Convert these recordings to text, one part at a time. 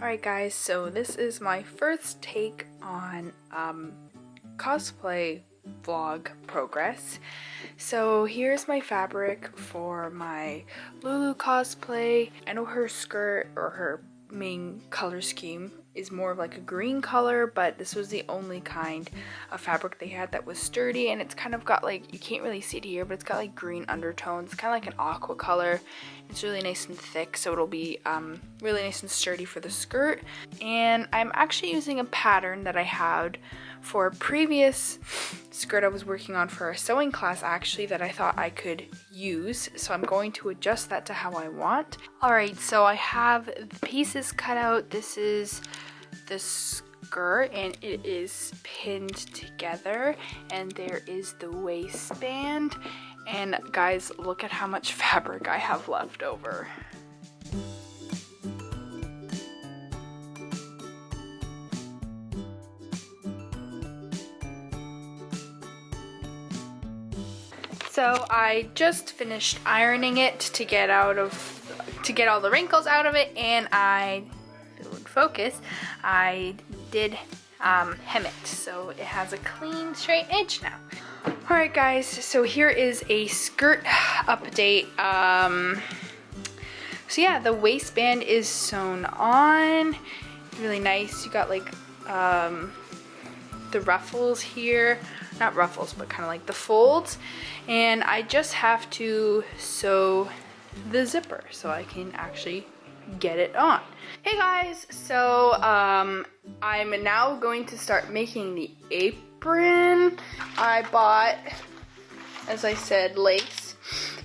Alright guys, so this is my first take on cosplay vlog progress. So here's my fabric for my Lulu cosplay. I know her skirt or her main color scheme is more of like a green color, but this was the only kind of fabric they had that was sturdy, and it's kind of got like, you can't really see it here, but it's got like green undertones, kind of like an aqua color. It's really nice and thick, so it'll be really nice and sturdy for the skirt. And I'm actually using a pattern that I had for a previous skirt I was working on for a sewing class actually that I thought I could use, so I'm going to adjust that to how I want. Alright, so I have the pieces cut out. This is the skirt and it is pinned together, and there is the waistband. And guys, look at how much fabric I have left over. So I just finished ironing it to get all the wrinkles out of it, and if it would focus, I did hem it, so it has a clean straight edge now. Alright guys, so here is a skirt update. So yeah, the waistband is sewn on. Really nice. You got like the ruffles here. Not ruffles, but kind of like the folds. And I just have to sew the zipper so I can actually get it on. Hey guys, so I'm now going to start making the apron. I bought, as I said, lace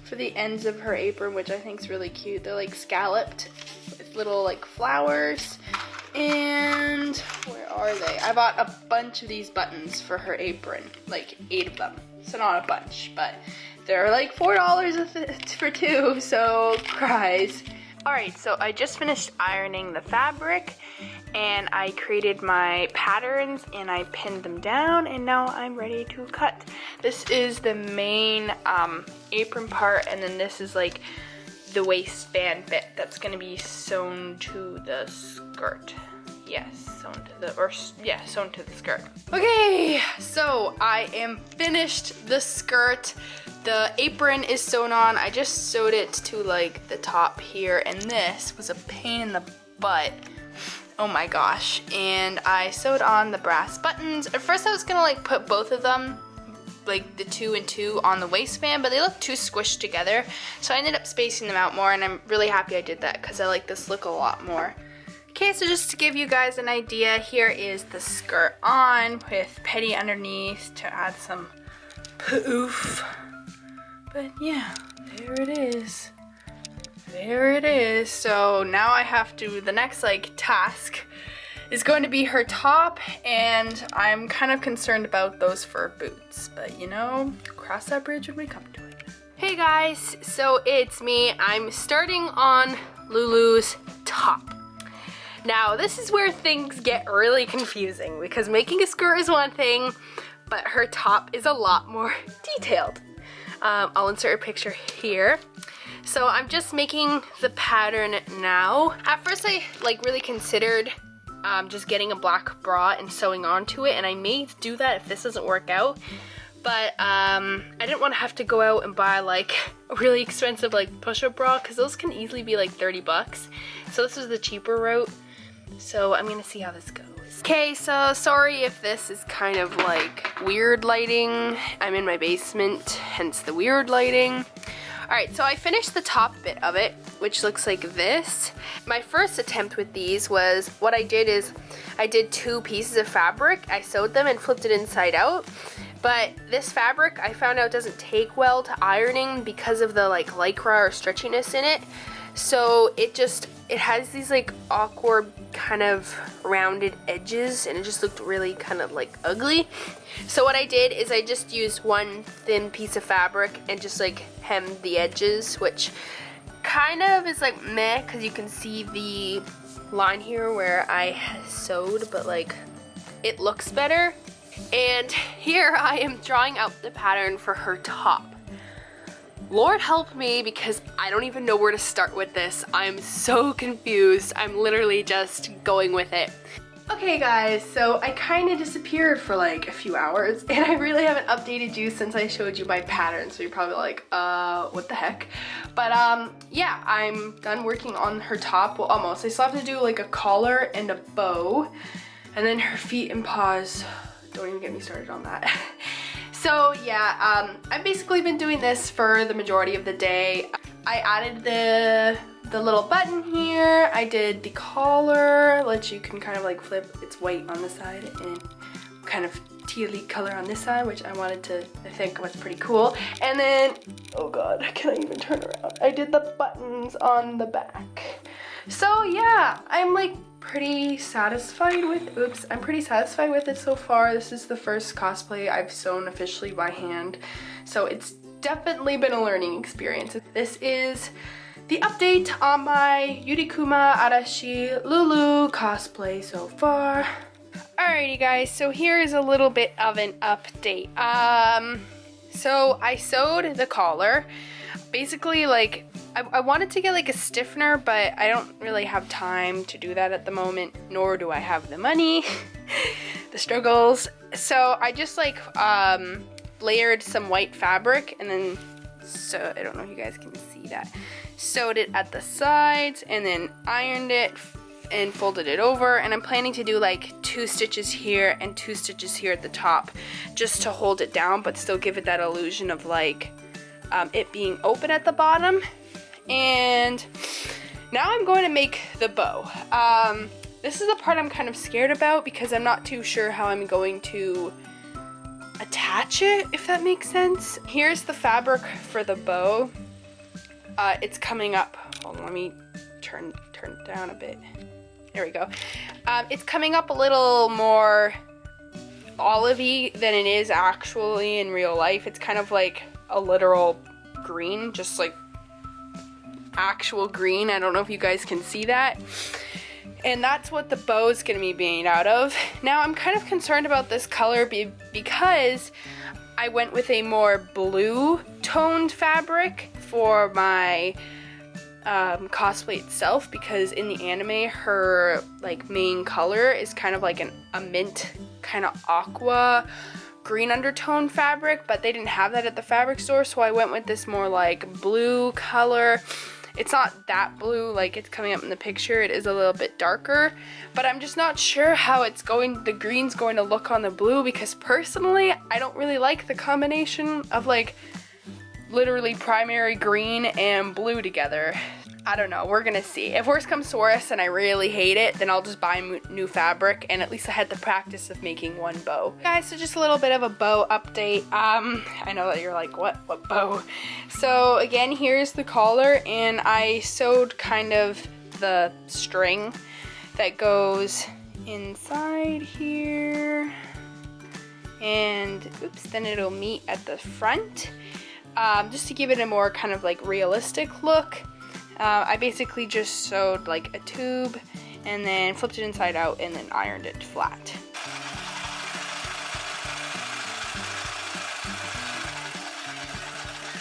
for the ends of her apron, which I think is really cute. They're like scalloped with little like flowers. And where are they? I bought a bunch of these buttons for her apron, like 8 of them. So not a bunch, but they're like $4 for 2, so cries. Alright, so I just finished ironing the fabric, and I created my patterns and I pinned them down, and now I'm ready to cut. This is the main apron part, and then this is like the waistband bit that's going to be sewn to the skirt. Yes, sewn to the skirt. Okay, so I am finished the skirt. The apron is sewn on. I just sewed it to like the top here, and this was a pain in the butt. Oh my gosh. And I sewed on the brass buttons. At first I was gonna like put both of them, like the 2 and 2, on the waistband, but they look too squished together, so I ended up spacing them out more, and I'm really happy I did that because I like this look a lot more. Okay, so just to give you guys an idea, here is the skirt on with petty underneath to add some poof. But yeah, there it is. There it is. So now I have to, the next like task is going to be her top, and I'm kind of concerned about those fur boots, but you know, cross that bridge when we come to it. Hey guys, so it's me. I'm starting on Lulu's top. Now this is where things get really confusing, because making a skirt is one thing, but her top is a lot more detailed. I'll insert a picture here. So I'm just making the pattern now. At first I like really considered just getting a black bra and sewing onto it, and I may do that if this doesn't work out, but I didn't want to have to go out and buy like a really expensive like push-up bra, because those can easily be like 30 bucks. So this was the cheaper route, so I'm gonna see how this goes. Okay, so sorry if this is kind of like weird lighting. I'm in my basement, hence the weird lighting. Alright, so I finished the top bit of it, which looks like this. My first attempt with these was, what I did is, I did 2 pieces of fabric, I sewed them and flipped it inside out. But this fabric, I found out, doesn't take well to ironing because of the like lycra or stretchiness in it. So it has these like awkward kind of rounded edges, and it just looked really kind of like ugly. So what I did is I just used one thin piece of fabric and just like hemmed the edges, which kind of is like meh, because you can see the line here where I sewed, but like it looks better. And here I am drawing out the pattern for her top. Lord help me, because I don't even know where to start with this. I'm so confused. I'm literally just going with it. Okay guys, so I kind of disappeared for like a few hours and I really haven't updated you since I showed you my pattern, so you're probably like, what the heck? But yeah, I'm done working on her top. Well, almost. I still have to do like a collar and a bow, and then her feet and paws. Don't even get me started on that. So yeah, I've basically been doing this for the majority of the day. I added the little button here. I did the collar, which you can kind of like flip. It's white on the side and kind of tealy color on this side, which I think was pretty cool. And then, oh god, can I even turn around? I did the buttons on the back. So yeah, I'm like pretty satisfied with, I'm pretty satisfied with it so far. This is the first cosplay I've sewn officially by hand, so it's definitely been a learning experience. This is the update on my Yuri Kuma Arashi Lulu cosplay so far. Alrighty guys, so here is a little bit of an update. So I sewed the collar. Basically, like, I wanted to get like a stiffener, but I don't really have time to do that at the moment, nor do I have the money. The struggles. So I just like layered some white fabric and then, so I don't know if you guys can see that, sewed it at the sides and then ironed it and folded it over, and I'm planning to do like 2 stitches here and 2 stitches here at the top just to hold it down but still give it that illusion of like it being open at the bottom. And now I'm going to make the bow. This is the part I'm kind of scared about because I'm not too sure how I'm going to attach it, if that makes sense. Here's the fabric for the bow. It's coming up. Hold on, let me turn it down a bit. There we go. It's coming up a little more olivey than it is actually in real life. It's kind of like a literal green, just like actual green. I don't know if you guys can see that. And that's what the bow is going to be made out of. Now I'm kind of concerned about this color because I went with a more blue toned fabric for my cosplay itself, because in the anime her like main color is kind of like a mint kind of aqua green undertone fabric, but they didn't have that at the fabric store, so I went with this more like blue color. It's not that blue like it's coming up in the picture, it is a little bit darker, but I'm just not sure how the green's going to look on the blue, because personally I don't really like the combination of like literally primary green and blue together. I don't know, we're gonna see. If worse comes to worse and I really hate it, then I'll just buy new fabric, and at least I had the practice of making one bow. Guys, so just a little bit of a bow update. I know that you're like, what bow? So again, here's the collar, and I sewed kind of the string that goes inside here, and oops, then it'll meet at the front, just to give it a more kind of like realistic look. I basically just sewed like a tube and then flipped it inside out and then ironed it flat.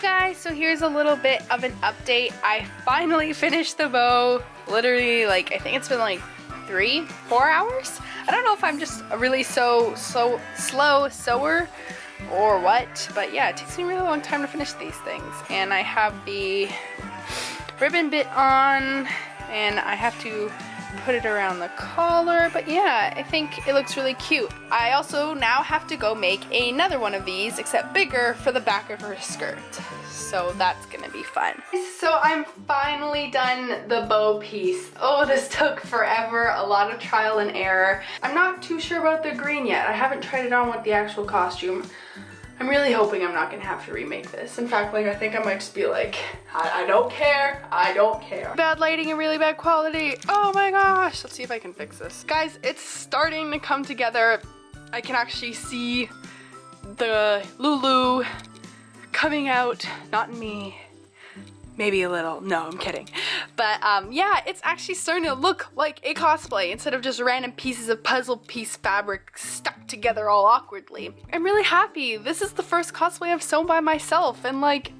Guys, so here's a little bit of an update. I finally finished the bow. Literally, like, I think it's been like 3-4 hours. I don't know if I'm just a really slow sewer or what, but yeah, it takes me a really long time to finish these things. And I have the ribbon bit on, and I have to put it around the collar, but yeah, I think it looks really cute. I also now have to go make another one of these, except bigger, for the back of her skirt, so that's gonna be fun. So I'm finally done the bow piece. Oh, this took forever, a lot of trial and error. I'm not too sure about the green yet. I haven't tried it on with the actual costume. I'm really hoping I'm not gonna have to remake this. In fact, like, I think I might just be like, I don't care, I don't care. Bad lighting and really bad quality. Oh my gosh. Let's see if I can fix this. Guys, it's starting to come together. I can actually see the Lulu coming out. Not in me. Maybe a little. No, I'm kidding. But yeah, it's actually starting to look like a cosplay instead of just random pieces of puzzle piece fabric stuck together all awkwardly. I'm really happy. This is the first cosplay I've sewn by myself, and like,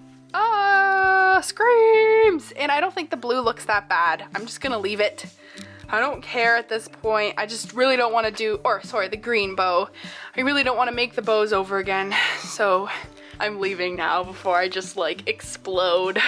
Screams! And I don't think the blue looks that bad. I'm just gonna leave it. I don't care at this point. I just really don't want to do, or sorry, the green bow. I really don't want to make the bows over again. So I'm leaving now before I just like explode.